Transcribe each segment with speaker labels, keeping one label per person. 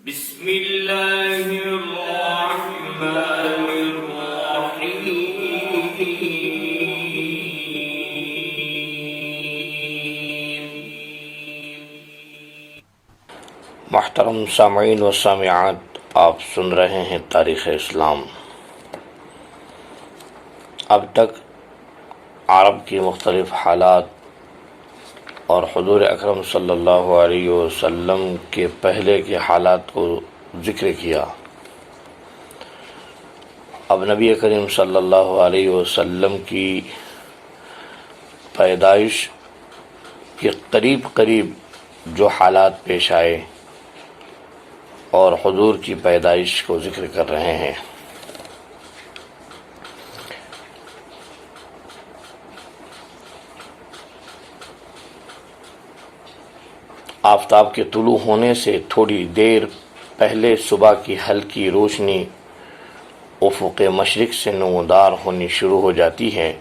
Speaker 1: بسم اللہ الرحمن الرحیم۔
Speaker 2: محترم سامعین و سامعات، آپ سن رہے ہیں تاریخ اسلام۔ اب تک عرب کی مختلف حالات اور حضور اکرم صلی اللہ علیہ وسلم کے پہلے کے حالات کو ذکر کیا۔ اب نبی کریم صلی اللہ علیہ وسلم کی پیدائش کے قریب قریب جو حالات پیش آئے اور حضور کی پیدائش کو ذکر کر رہے ہیں۔ آفتاب کے طلوع ہونے سے تھوڑی دیر پہلے صبح کی ہلکی روشنی افق مشرق سے نمودار ہونی شروع ہو جاتی ہے۔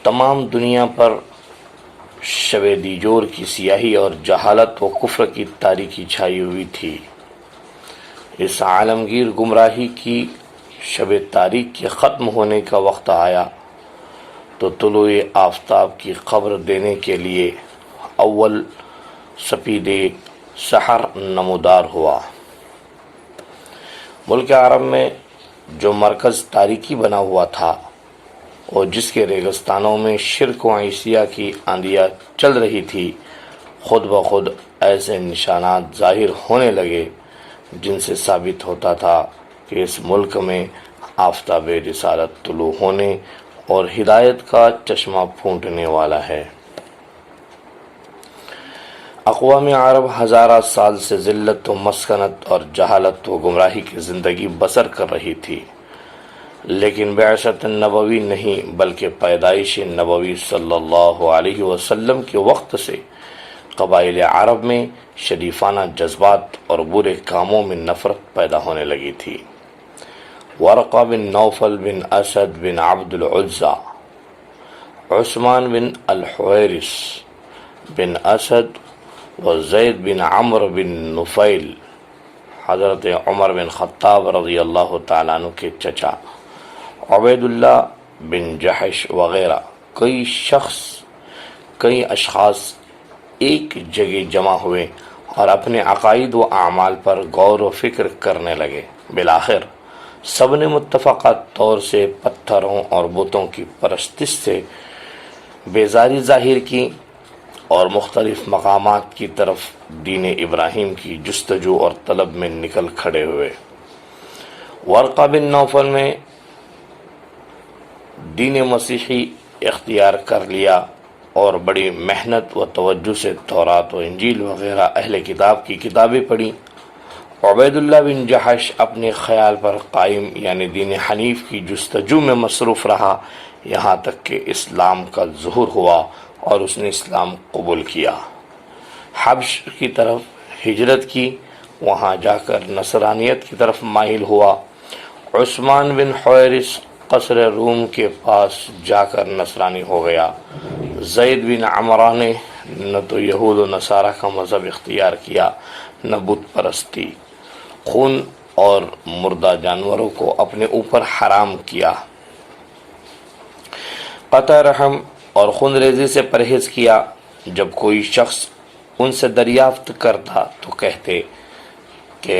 Speaker 2: تمام دنیا پر شب دیجور کی سیاہی اور جہالت و کفر کی تاریکی چھائی ہوئی تھی۔ اس عالمگیر گمراہی کی شب تاریک کے ختم ہونے کا وقت آیا تو طلوع آفتاب کی خبر دینے کے لیے اول سپید سحر نمودار ہوا۔ ملک عرب میں جو مرکز تاریکی بنا ہوا تھا اور جس کے ریگستانوں میں شرک و عیسیہ کی آندیاں چل رہی تھی، خود بخود ایسے نشانات ظاہر ہونے لگے جن سے ثابت ہوتا تھا کہ اس ملک میں آفتاب رسالت طلوع ہونے اور ہدایت کا چشمہ پھونٹنے والا ہے۔ اقوام عرب ہزارہ سال سے ذلت و مسکنت اور جہالت و گمراہی کی زندگی بسر کر رہی تھی، لیکن بعثت نبوی نہیں بلکہ پیدائش نبوی صلی اللہ علیہ وسلم کے وقت سے قبائل عرب میں شریفانہ جذبات اور برے کاموں میں نفرت پیدا ہونے لگی تھی۔ ورقہ بن نوفل بن اسد بن عبد العزى، عثمان بن الحویرث بن اسد و زید بن عمرو بن نفیل، حضرت عمر بن خطاب رضی اللہ تعالیٰ عنہ کے چچا، عبید اللہ بن جحش وغیرہ کئی اشخاص ایک جگہ جمع ہوئے اور اپنے عقائد و اعمال پر غور و فکر کرنے لگے۔ بالآخر سب نے متفقہ طور سے پتھروں اور بتوں کی پرستش سے بیزاری ظاہر کی اور مختلف مقامات کی طرف دین ابراہیم کی جستجو اور طلب میں نکل کھڑے ہوئے۔ ورقہ بن نوفل میں دین مسیحی اختیار کر لیا اور بڑی محنت و توجہ سے تورات و انجیل وغیرہ اہل کتاب کی کتابیں پڑھی۔ عبید اللہ بن جحش اپنے خیال پر قائم یعنی دین حنیف کی جستجو میں مصروف رہا، یہاں تک کہ اسلام کا ظہور ہوا اور اس نے اسلام قبول کیا۔ حبش کی طرف ہجرت کی، وہاں جا کر نصرانیت کی طرف مائل ہوا۔ عثمان بن حویرث قصر روم کے پاس جا کر نصرانی ہو گیا۔ زید بن عمرہ نے نہ تو یہود و نصارہ کا مذہب اختیار کیا نہ بت پرستی، خون اور مردہ جانوروں کو اپنے اوپر حرام کیا، قطع رحم اور خون ریزی سے پرہیز کیا۔ جب کوئی شخص ان سے دریافت کرتا تو کہتے کہ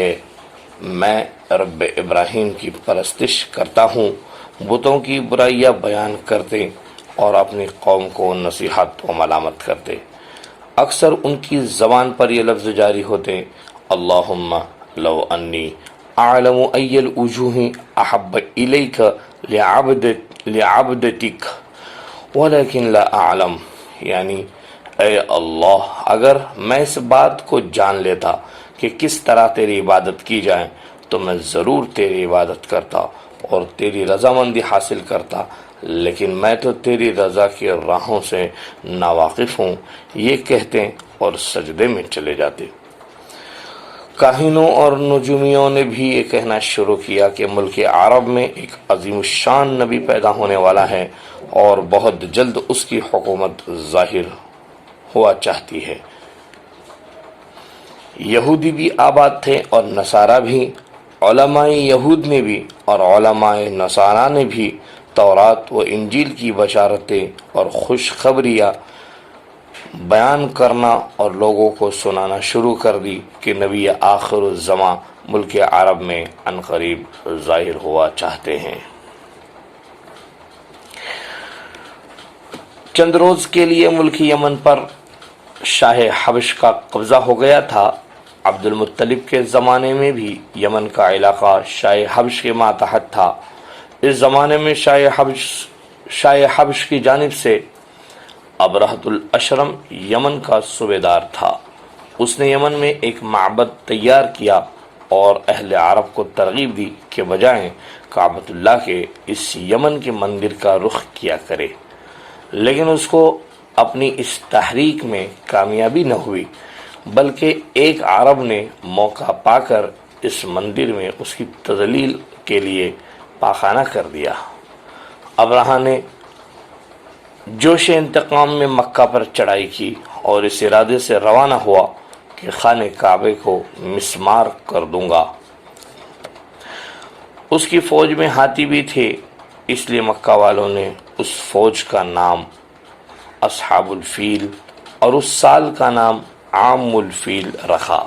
Speaker 2: میں رب ابراہیم کی پرستش کرتا ہوں، بتوں کی برائیاں بیان کرتے اور اپنی قوم کو نصیحت و ملامت کرتے۔ اکثر ان کی زبان پر یہ لفظ جاری ہوتے، اللہم لو انی اعلم ای الوجوہ احب الیک لعبدتک ولیکن لا اعلم، یعنی اے اللہ اگر میں اس بات کو جان لیتا کہ کس طرح تیری عبادت کی جائے تو میں ضرور تیری عبادت کرتا اور تیری رضامندی حاصل کرتا، لیکن میں تو تیری رضا کی راہوں سے ناواقف ہوں، یہ کہتے اور سجدے میں چلے جاتے۔ کاہنوں اور نجومیوں نے بھی یہ کہنا شروع کیا کہ ملک عرب میں ایک عظیم الشان نبی پیدا ہونے والا ہے اور بہت جلد اس کی حکومت ظاہر ہوا چاہتی ہے۔ یہودی بھی آباد تھے اور نصارہ بھی، علماء یہود نے بھی اور علماء نصارہ نے بھی تورات و انجیل کی بشارتیں اور خوشخبریاں بیان کرنا اور لوگوں کو سنانا شروع کر دی کہ نبی آخر الزماں ملک عرب میں عنقریب ظاہر ہوا چاہتے ہیں۔ چند روز کے لیے ملک یمن پر شاہ حبش کا قبضہ ہو گیا تھا۔ عبد المطلب کے زمانے میں بھی یمن کا علاقہ شاہ حبش کے ماتحت تھا۔ اس زمانے میں شاہ حبش کی جانب سے ابرہۃ الاشرم یمن کا صوبیدار تھا۔ اس نے یمن میں ایک معبد تیار کیا اور اہل عرب کو ترغیب دی کہ بجائے کعبۃ اللہ کے اس یمن کے مندر کا رخ کیا کرے، لیکن اس کو اپنی اس تحریک میں کامیابی نہ ہوئی، بلکہ ایک عرب نے موقع پا کر اس مندر میں اس کی تذلیل کے لیے پاخانہ کر دیا۔ ابرہہ نے جوش انتقام میں مکہ پر چڑھائی کی اور اس ارادے سے روانہ ہوا کہ خانہ کعبے کو مسمار کر دوں گا۔ اس کی فوج میں ہاتھی بھی تھے، اس لیے مکہ والوں نے اس فوج کا نام اصحاب الفیل اور اس سال کا نام عام الفیل رکھا۔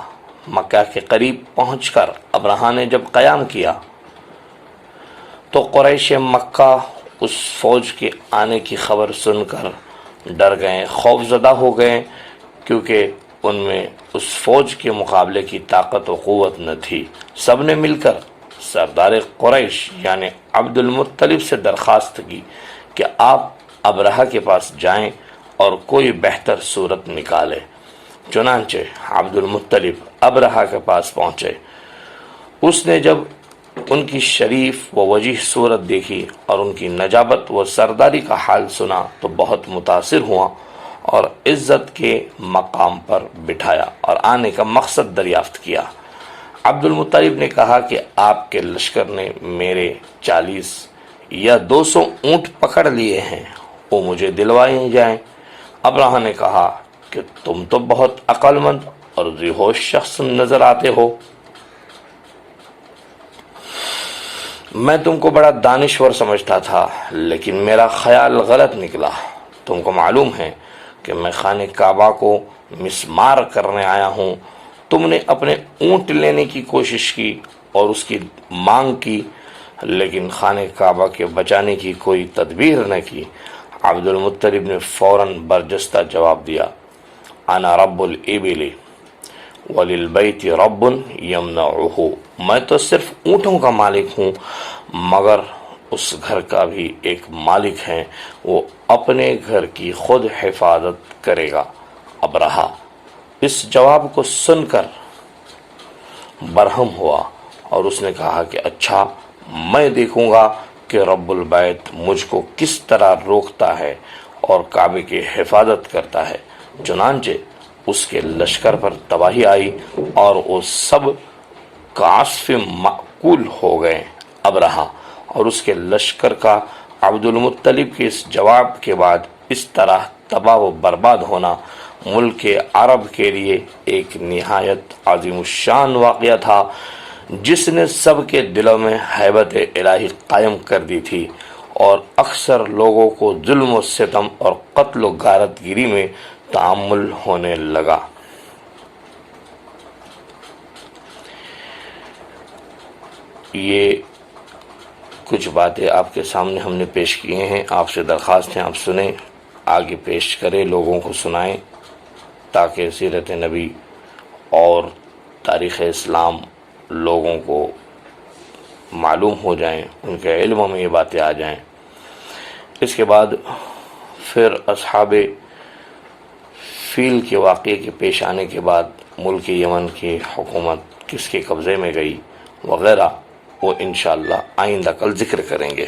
Speaker 2: مکہ کے قریب پہنچ کر ابرہہ نے جب قیام کیا تو قریش مکہ اس فوج کے آنے کی خبر سن کر ڈر گئے، خوف زدہ ہو گئے، کیونکہ ان میں اس فوج کے مقابلے کی طاقت و قوت نہ تھی۔ سب نے مل کر سردار قریش یعنی عبد المطلب سے درخواست کی کہ آپ ابرہہ کے پاس جائیں اور کوئی بہتر صورت نکالے۔ چنانچہ عبد المطلب ابرہہ کے پاس پہنچے۔ اس نے جب ان کی شریف و وجیح صورت دیکھی اور ان کی نجابت و سرداری کا حال سنا تو بہت متاثر ہوا اور عزت کے مقام پر بٹھایا اور آنے کا مقصد دریافت کیا۔ عبد المطلب نے کہا کہ آپ کے لشکر نے میرے 40 یا 200 اونٹ پکڑ لیے ہیں، وہ مجھے دلوائے جائیں۔ ابرہہ نے کہا کہ تم تو بہت عقل مند اور ذی ہوش شخص نظر آتے ہو، میں تم کو بڑا دانشور سمجھتا تھا، لیکن میرا خیال غلط نکلا۔ تم کو معلوم ہے کہ میں خانہ کعبہ کو مسمار کرنے آیا ہوں۔ تم نے اپنے اونٹ لینے کی کوشش کی اور اس کی مانگ کی، لیکن خانہ کعبہ کے بچانے کی کوئی تدبیر نہ کی۔ عبد المطلب نے فوراً برجستہ جواب دیا، انا رب الابل وللبیت رب یمنعہ، میں تو صرف اونٹوں کا مالک ہوں، مگر اس گھر کا بھی ایک مالک ہے، وہ اپنے گھر کی خود حفاظت کرے گا۔ ابرہہ اس جواب کو سن کر برہم ہوا اور اس نے کہا کہ اچھا، میں دیکھوں گا کہ رب البیت مجھ کو کس طرح روکتا ہے اور کعبے کی حفاظت کرتا ہے۔ چنانچہ اس کے لشکر پر تباہی آئی اور وہ سب کعصف مأکول ہو گئے۔ ابرہہ اور اس کے لشکر کا عبد المطلب کے اس جواب کے بعد اس طرح تباہ و برباد ہونا ملک عرب کے لیے ایک نہایت عظیم الشان واقعہ تھا، جس نے سب کے دلوں میں ہیبت الہی قائم کر دی تھی اور اکثر لوگوں کو ظلم و ستم اور قتل و غارت گیری میں تعامل ہونے لگا۔ یہ کچھ باتیں آپ کے سامنے ہم نے پیش کیے ہیں، آپ سے درخواست ہے آپ سنیں، آگے پیش کریں، لوگوں کو سنائیں، تاکہ سیرت نبی اور تاریخ اسلام لوگوں کو معلوم ہو جائیں، ان کے علم میں یہ باتیں آ جائیں۔ اس کے بعد پھر اصحاب فیل کے واقعے کے پیش آنے کے بعد ملک یمن کی حکومت کس کے قبضے میں گئی وغیرہ، وہ انشاءاللہ آئندہ کل ذکر کریں گے۔